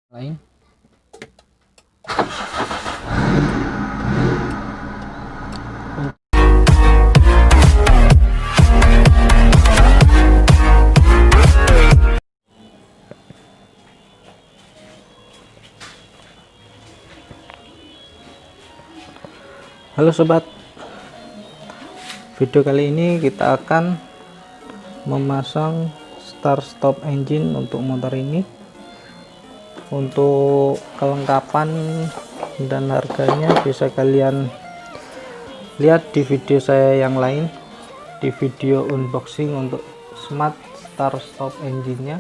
lain. Halo sobat, video kali ini kita akan memasang start stop engine untuk motor ini. Untuk kelengkapan dan harganya bisa kalian lihat di video saya yang lain, di video unboxing untuk smart start stop engine nya.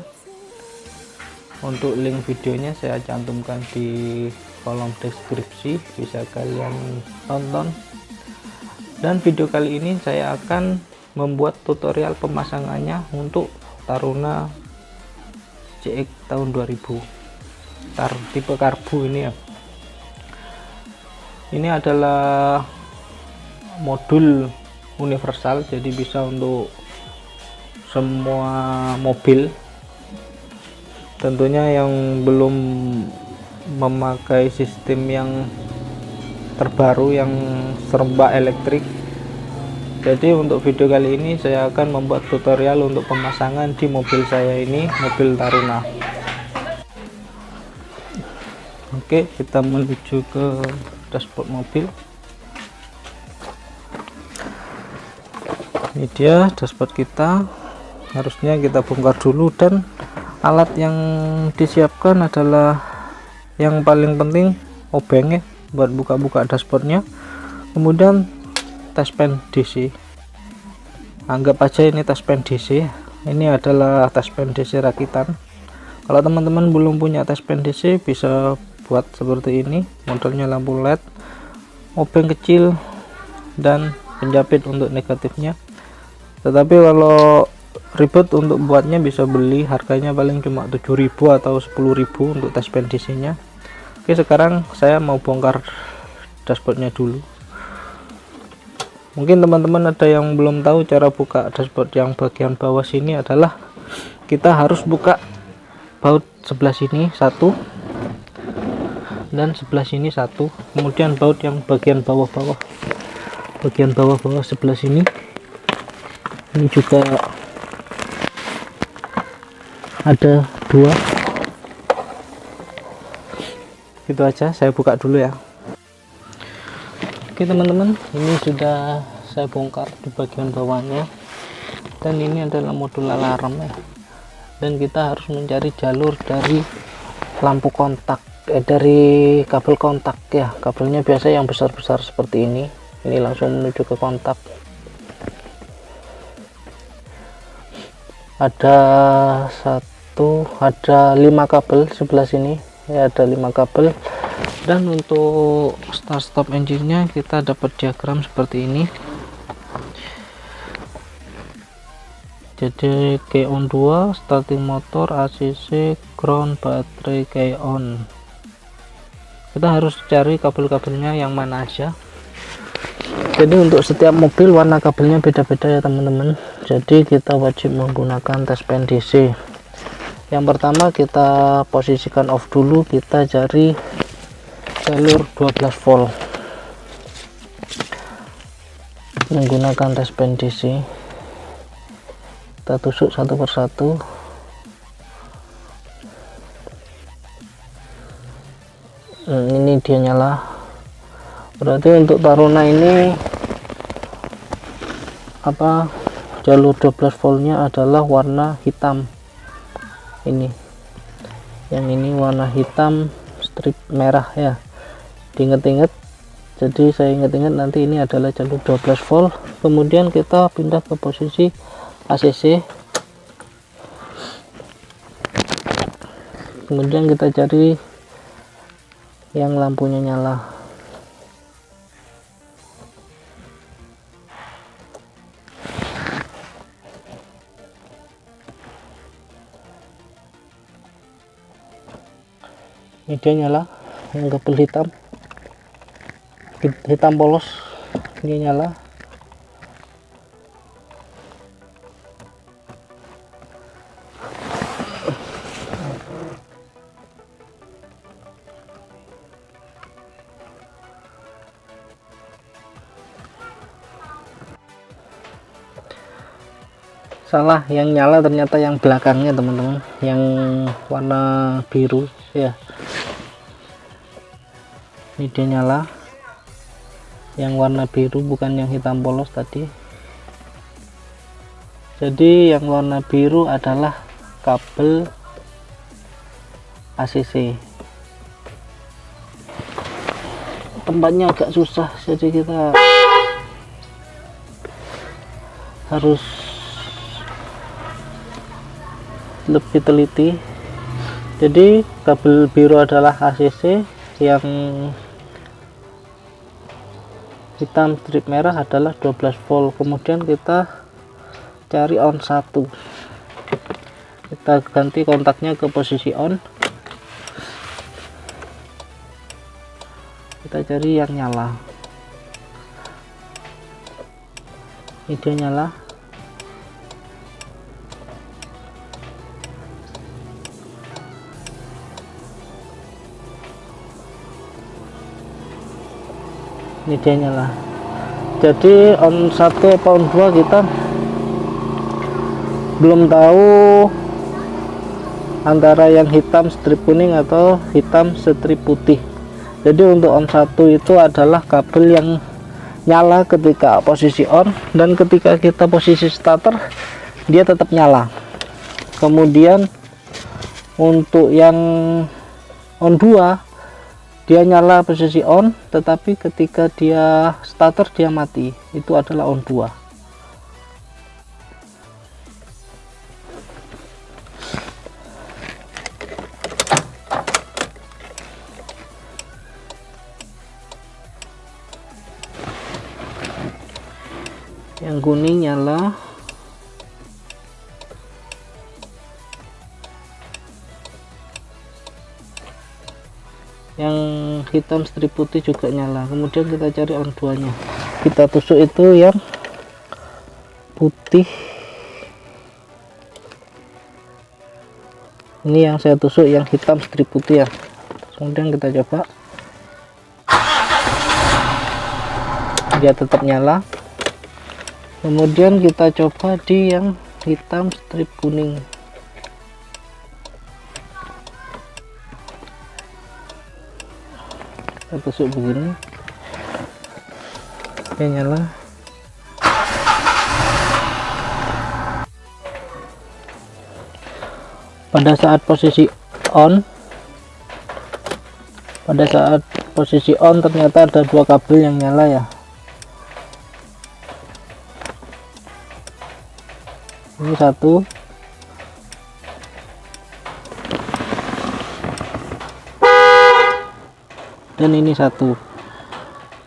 Untuk link videonya saya cantumkan di kolom deskripsi, bisa kalian tonton. Dan video kali ini saya akan membuat tutorial pemasangannya untuk Taruna CX tahun 2000 tipe karbu ini ya. Ini adalah modul universal, jadi bisa untuk semua mobil. Tentunya yang belum memakai sistem yang terbaru yang serba elektrik. Jadi untuk video kali ini saya akan membuat tutorial untuk pemasangan di mobil saya ini, mobil Taruna. Oke, kita menuju ke dashboard mobil. Ini dia dashboard kita. Harusnya kita bongkar dulu, dan alat yang disiapkan adalah yang paling penting obengnya buat buka-buka dashboardnya, kemudian touchpen DC. Anggap aja ini touchpen DC. Ini adalah touchpen DC rakitan. Kalau teman-teman belum punya touchpen DC, bisa buat seperti ini. Modelnya lampu LED, obeng kecil, dan penjepit untuk negatifnya. Tetapi kalau ribet untuk buatnya, bisa beli, harganya paling cuma 7.000 atau 10.000 untuk touchpen DC nya. Oke, sekarang saya mau bongkar dashboardnya dulu. Mungkin teman-teman ada yang belum tahu cara buka dashboard yang bagian bawah sini adalah kita harus buka baut sebelah sini satu, dan sebelah sini satu, kemudian baut yang bagian bawah-bawah sebelah sini ini juga ada dua. Gitu aja, saya buka dulu ya. Oke teman-teman, ini sudah saya bongkar di bagian bawahnya, dan ini adalah modul alarm ya. Dan kita harus mencari jalur dari lampu kontak, dari kabel kontak ya. Kabelnya biasa yang besar-besar seperti ini langsung menuju ke kontak. Ada 5 kabel sebelah sini ya, ada 5 kabel. Dan untuk start stop engine nya kita dapat diagram seperti ini. Jadi key on 2, starting motor, ACC, ground, baterai, key on. Kita harus cari kabel-kabelnya yang mana aja. Jadi untuk setiap mobil warna kabelnya beda-beda ya teman-teman. Jadi kita wajib menggunakan touchpen DC. Yang pertama kita posisikan off dulu, kita cari jalur 12 volt menggunakan touchpen DC. Kita tusuk satu persatu. Ini dia nyala. Berarti untuk Taruna ini jalur 12 voltnya adalah warna hitam. Ini yang ini warna hitam strip merah ya, diinget-inget. Jadi saya ingat-ingat, nanti ini adalah jalur 12 volt. Kemudian kita pindah ke posisi ACC, kemudian kita cari yang lampunya nyala. Ini dia nyala, yang kabel hitam polos ini nyala. salah, yang nyala ternyata yang belakangnya teman-teman, yang warna biru ya. Ini dia nyala, yang warna biru bukan yang hitam polos tadi. Jadi yang warna biru adalah kabel ACC. Tempatnya agak susah, jadi kita harus lebih teliti. Jadi kabel biru adalah ACC, yang hitam strip merah adalah 12 volt. Kemudian kita cari on 1, kita ganti kontaknya ke posisi on, kita cari yang nyala. Ini dia nyala. Ini dia nyala. Jadi on 1 atau on 2 kita belum tahu antara yang hitam strip kuning atau hitam strip putih. Jadi untuk on 1 itu adalah kabel yang nyala ketika posisi on, dan ketika kita posisi starter dia tetap nyala. Kemudian untuk yang on 2 dia nyala posisi on, tetapi ketika dia starter dia mati. Itu adalah on 2. Yang kuning nyala, yang hitam strip putih juga nyala. Kemudian kita cari on 2 nya, kita tusuk itu yang putih. Ini yang saya tusuk yang hitam strip putih ya. Kemudian kita coba, dia tetap nyala. Kemudian kita coba di yang hitam strip kuning. Kita tusuk begini, dia nyala. Pada saat posisi on, ternyata ada 2 kabel yang nyala ya. Ini 1, dan ini 1,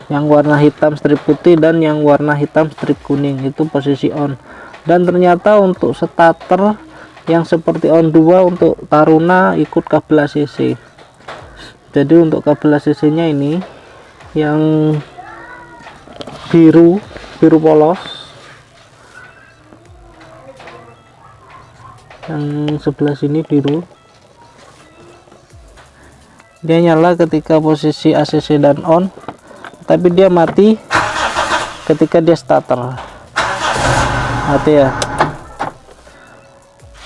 yang warna hitam strip putih dan yang warna hitam strip kuning, itu posisi on. Dan ternyata untuk starter yang seperti on 2 untuk Taruna ikut kabel ACC. Jadi untuk kabel ACC nya ini yang biru polos, yang sebelah sini biru, dia nyala ketika posisi ACC dan on, tapi dia mati ketika dia starter, mati ya.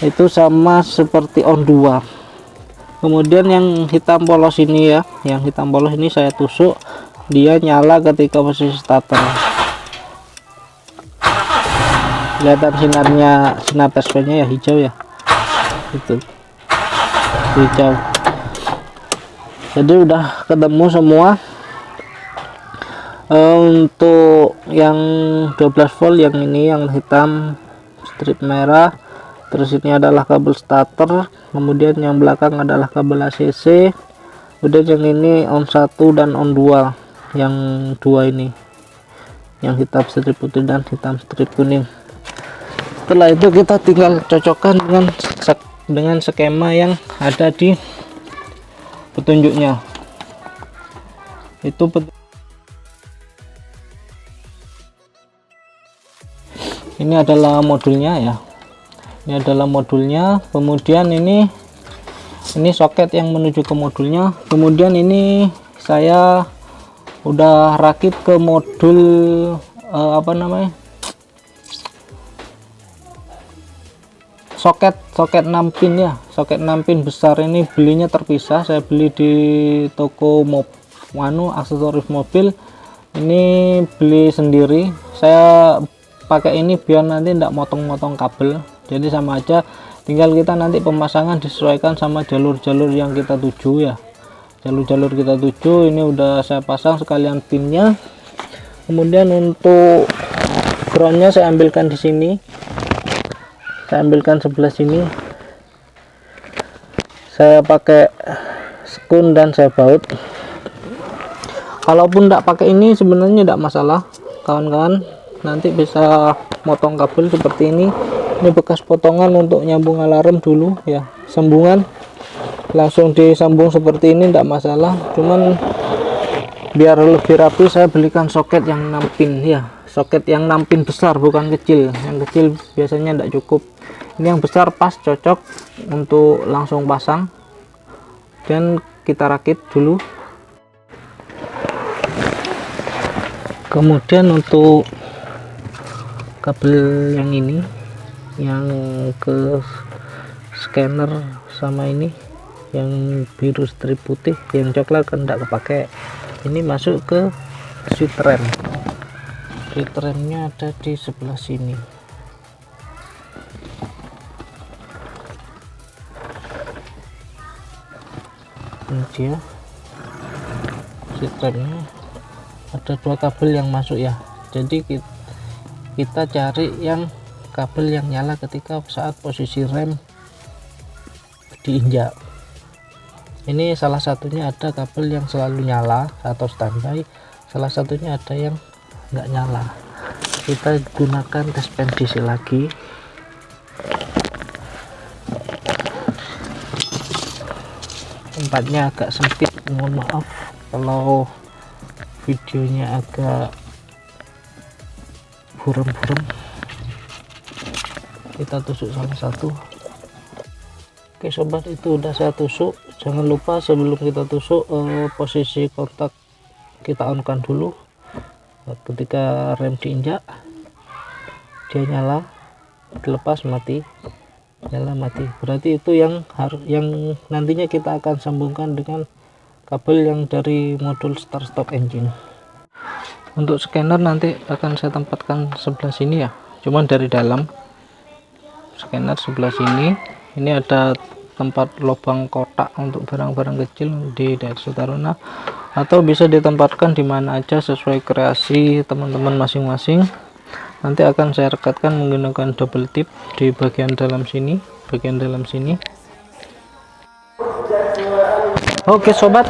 Itu sama seperti on 2. Kemudian yang hitam polos ini ya, yang hitam polos ini saya tusuk, dia nyala ketika posisi starter. Kelihatan sinarnya, sinar tespenya ya, hijau ya, itu hijau. Jadi udah ketemu semua. Untuk yang 12 volt yang ini yang hitam strip merah, terus ini adalah kabel starter, kemudian yang belakang adalah kabel ACC, kemudian yang ini on 1 dan on 2, yang 2 ini yang hitam strip putih dan hitam strip kuning. Setelah itu kita tinggal cocokkan dengan skema yang ada di petunjuknya. Itu ini adalah modulnya ya, ini adalah modulnya. Kemudian ini soket yang menuju ke modulnya. Kemudian ini saya udah rakit ke modul soket 6 pin ya, soket 6 pin besar ini belinya terpisah, saya beli di toko aksesoris mobil. Ini beli sendiri, saya pakai ini biar nanti tidak motong-motong kabel, jadi sama aja, tinggal kita nanti pemasangan disesuaikan sama jalur-jalur yang kita tuju ya. Jalur-jalur kita tuju ini udah saya pasang sekalian pinnya. Kemudian untuk groundnya saya ambilkan di sini, saya ambilkan sebelah sini, saya pakai sekun dan saya baut. Kalaupun tidak pakai ini sebenarnya tidak masalah kawan-kawan, nanti bisa motong kabel seperti ini. Ini bekas potongan untuk nyambung alarm dulu ya, sambungan langsung disambung seperti ini tidak masalah, cuman biar lebih rapi saya belikan soket yang 6 pin ya, soket yang 6 pin besar, bukan kecil. Yang kecil biasanya tidak cukup, ini yang besar pas cocok untuk langsung pasang. Dan kita rakit dulu. Kemudian untuk kabel yang ini, yang ke scanner sama ini yang biru strip putih, yang coklat kan tidak kepake, ini masuk ke switch rem. Switch remnya ada di sebelah sini. Ini dia switch remnya, ada 2 kabel yang masuk ya, jadi kita cari yang kabel yang nyala ketika saat posisi rem diinjak. Ini salah satunya ada kabel yang selalu nyala atau standby, salah satunya ada yang nggak nyala. Kita gunakan tes pendisi lagi. Tempatnya agak sempit, mohon maaf kalau videonya agak buram-buram. Kita tusuk salah satu. Oke sobat, itu udah saya tusuk. Jangan lupa sebelum kita tusuk posisi kontak kita on kan dulu. Ketika rem diinjak dia nyala, dilepas mati, nyala mati, berarti itu yang nantinya kita akan sambungkan dengan kabel yang dari modul start stop engine. Untuk scanner nanti akan saya tempatkan sebelah sini ya, cuman dari dalam. Scanner sebelah sini, ini ada tempat lubang kotak untuk barang-barang kecil di Daihatsu Taruna, atau bisa ditempatkan di mana aja sesuai kreasi teman-teman masing-masing. Nanti akan saya rekatkan menggunakan double tip di bagian dalam sini, Oke sobat,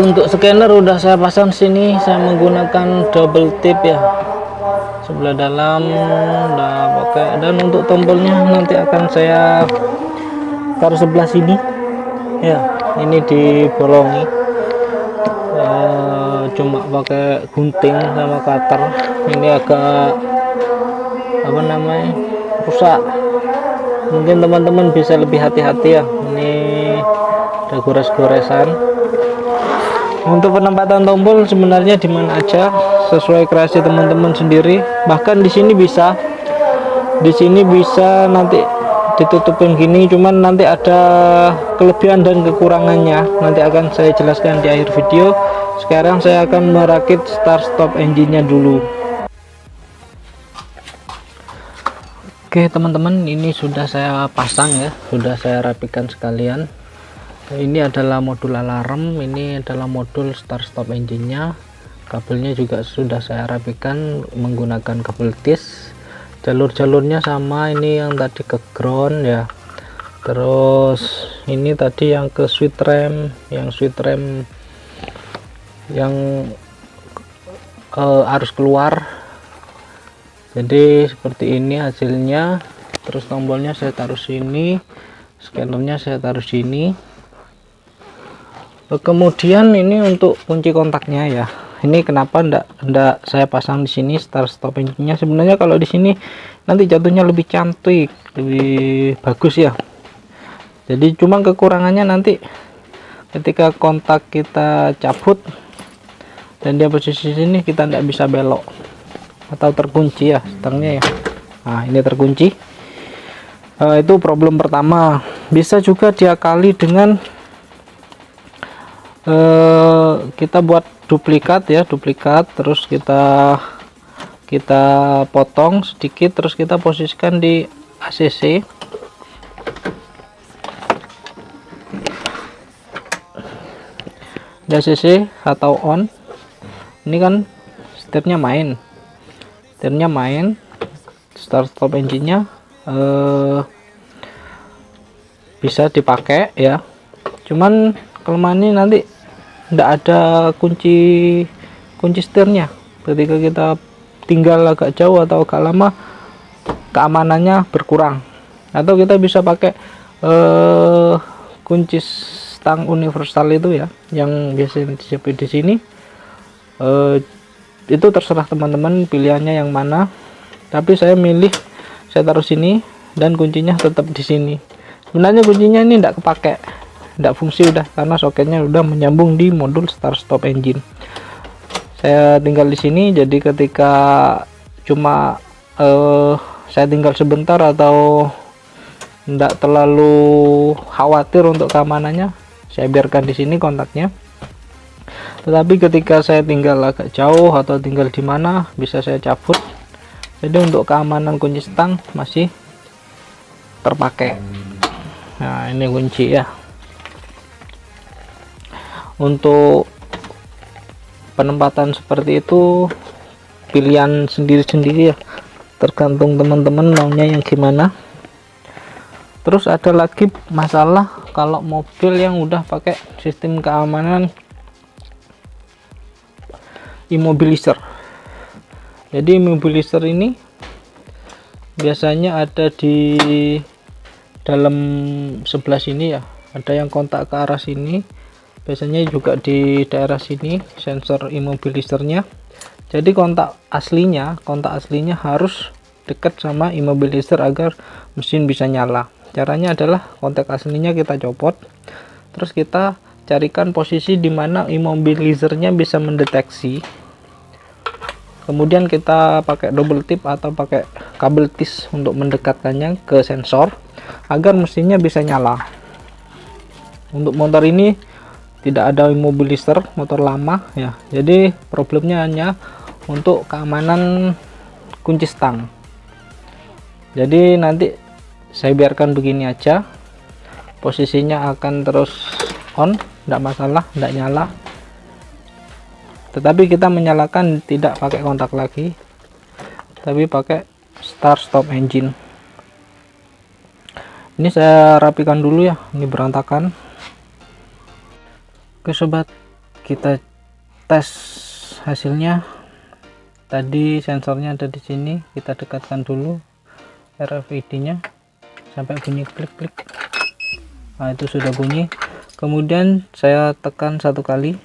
untuk scanner udah saya pasang sini, saya menggunakan double tip ya, sebelah dalam udah pakai. Dan untuk tombolnya nanti akan saya taruh sebelah sini ya, ini dibolongi, cuma pakai gunting sama cutter. Ini agak rusak, mungkin teman-teman bisa lebih hati-hati ya, ini ada gores-goresan. Untuk penempatan tombol sebenarnya di mana aja sesuai kreasi teman-teman sendiri. Bahkan di sini bisa nanti ditutupin gini, cuman nanti ada kelebihan dan kekurangannya, nanti akan saya jelaskan di akhir video. Sekarang saya akan merakit start stop engine-nya dulu. Oke teman-teman, ini sudah saya pasang ya, sudah saya rapikan sekalian. Ini adalah modul alarm, ini adalah modul start stop engine-nya. Kabelnya juga sudah saya rapikan menggunakan kabel tis. Jalur-jalurnya sama, ini yang tadi ke ground ya. Terus ini tadi yang ke switch rem, yang arus keluar. Jadi seperti ini hasilnya. Terus tombolnya saya taruh sini, scannernya saya taruh sini. Kemudian ini untuk kunci kontaknya ya. Ini kenapa ndak saya pasang di sini start stop engine-nya? Sebenarnya kalau di sini nanti jatuhnya lebih cantik, lebih bagus ya. Jadi cuma kekurangannya nanti ketika kontak kita cabut dan dia posisi sini, kita tidak bisa belok atau terkunci ya stangnya ya. Nah ini terkunci. Itu problem pertama. Bisa juga diakali dengan kita buat duplikat ya, duplikat, terus kita potong sedikit, terus kita posisikan di ACC. Di ACC atau on. Ini kan setirnya main, start stop engine-nya bisa dipakai ya. Cuman kelemahan ini nanti tidak ada kunci setirnya. Ketika kita tinggal agak jauh atau agak lama, keamanannya berkurang. Atau kita bisa pakai kunci stang universal itu ya, yang biasanya disebut di sini. Itu terserah teman-teman pilihannya yang mana, tapi saya taruh sini dan kuncinya tetap di sini. Sebenarnya kuncinya ini tidak kepake, tidak fungsi udah, karena soketnya udah menyambung di modul start stop engine. Saya tinggal di sini, jadi ketika cuma saya tinggal sebentar atau tidak terlalu khawatir untuk keamanannya, saya biarkan di sini kontaknya. Tetapi ketika saya tinggal agak jauh atau tinggal di mana, bisa saya cabut. Jadi untuk keamanan kunci stang masih terpakai. Nah, ini kunci ya. Untuk penempatan seperti itu pilihan sendiri-sendiri ya, tergantung teman-teman maunya yang gimana. Terus ada lagi masalah kalau mobil yang udah pakai sistem keamanan immobilizer. Jadi immobilizer ini biasanya ada di dalam sebelah sini ya, ada yang kontak ke arah sini, biasanya juga di daerah sini sensor immobilizernya. Jadi kontak aslinya harus dekat sama immobilizer agar mesin bisa nyala. Caranya adalah kontak aslinya kita copot, terus kita carikan posisi di mana immobilizernya bisa mendeteksi. Kemudian kita pakai double tip atau pakai kabel tis untuk mendekatkannya ke sensor agar mesinnya bisa nyala. Untuk motor ini tidak ada immobilizer, motor lama ya. Jadi problemnya hanya untuk keamanan kunci stang. Jadi nanti saya biarkan begini aja. Posisinya akan terus on, tidak masalah, tidak nyala. Tetapi kita menyalakan tidak pakai kontak lagi, tapi pakai start stop engine. Ini saya rapikan dulu ya, ini berantakan. Oke sobat, kita tes hasilnya. Tadi sensornya ada di sini, kita dekatkan dulu RFID-nya sampai bunyi klik-klik. Nah, itu sudah bunyi. Kemudian saya tekan satu kali.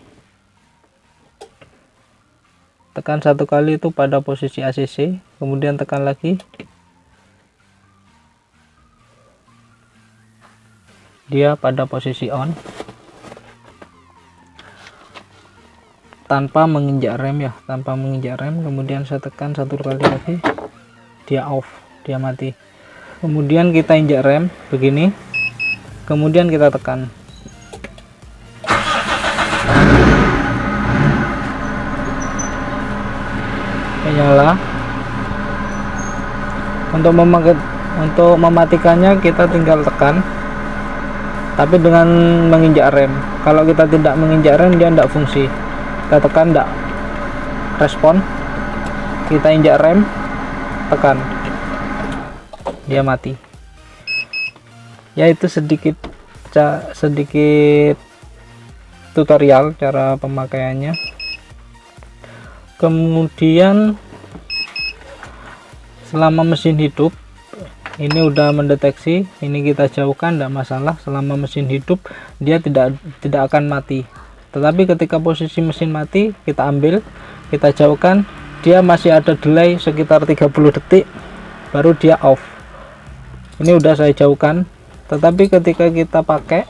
Tekan satu kali itu pada posisi ACC, kemudian tekan lagi. Dia pada posisi on. Tanpa menginjak rem ya, tanpa menginjak rem. Kemudian saya tekan satu kali lagi, dia off, dia mati. Kemudian kita injak rem begini, kemudian kita tekan. Nyala. Untuk mematikannya kita tinggal tekan, tapi dengan menginjak rem. Kalau kita tidak menginjak rem, dia tidak fungsi. Kita tekan tidak respon, kita injak rem, tekan, dia mati. Ya, itu sedikit tutorial cara pemakaiannya. Kemudian selama mesin hidup, ini udah mendeteksi, ini kita jauhkan, tidak masalah. Selama mesin hidup dia tidak akan mati. Tetapi ketika posisi mesin mati, kita ambil, kita jauhkan, dia masih ada delay sekitar 30 detik baru dia off. Ini udah saya jauhkan, tetapi ketika kita pakai,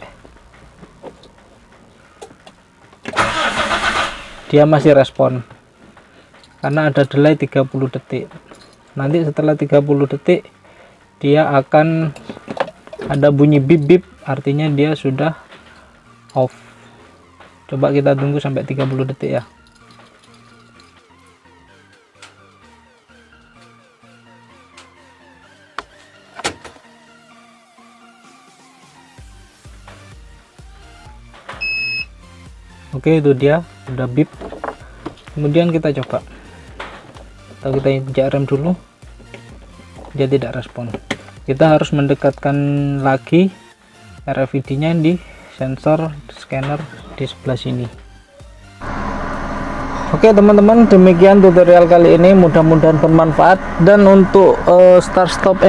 dia masih respon karena ada delay 30 detik. Nanti setelah 30 detik dia akan ada bunyi bip bip, artinya dia sudah off. Coba kita tunggu sampai 30 detik ya. Oke, itu dia udah bip. Kemudian kita coba, atau kita injak rem dulu, dia tidak respon. Kita harus mendekatkan lagi RFID nya di sensor scanner di sebelah sini. Oke teman-teman, demikian tutorial kali ini, mudah-mudahan bermanfaat. Dan untuk start stop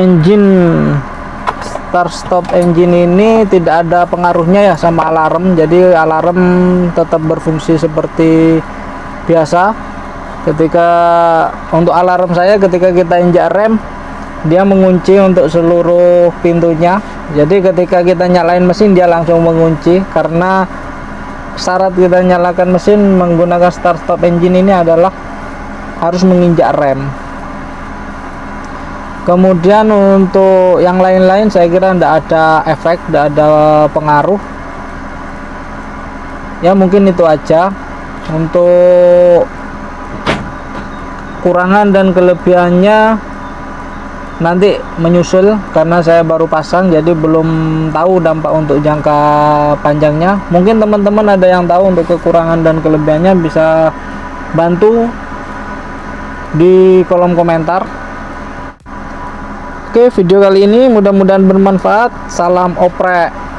engine ini tidak ada pengaruhnya ya sama alarm, jadi alarm tetap berfungsi seperti biasa. Ketika untuk alarm saya, ketika kita injak rem, dia mengunci untuk seluruh pintunya. Jadi ketika kita nyalain mesin, dia langsung mengunci, karena syarat kita nyalakan mesin menggunakan start stop engine ini adalah harus menginjak rem. Kemudian untuk yang lain-lain saya kira tidak ada efek, tidak ada pengaruh ya. Mungkin itu aja. Untuk kurangan dan kelebihannya nanti menyusul, karena saya baru pasang jadi belum tahu dampak untuk jangka panjangnya. Mungkin teman-teman ada yang tahu untuk kekurangan dan kelebihannya, bisa bantu di kolom komentar. Oke, video kali ini mudah-mudahan bermanfaat. Salam oprek.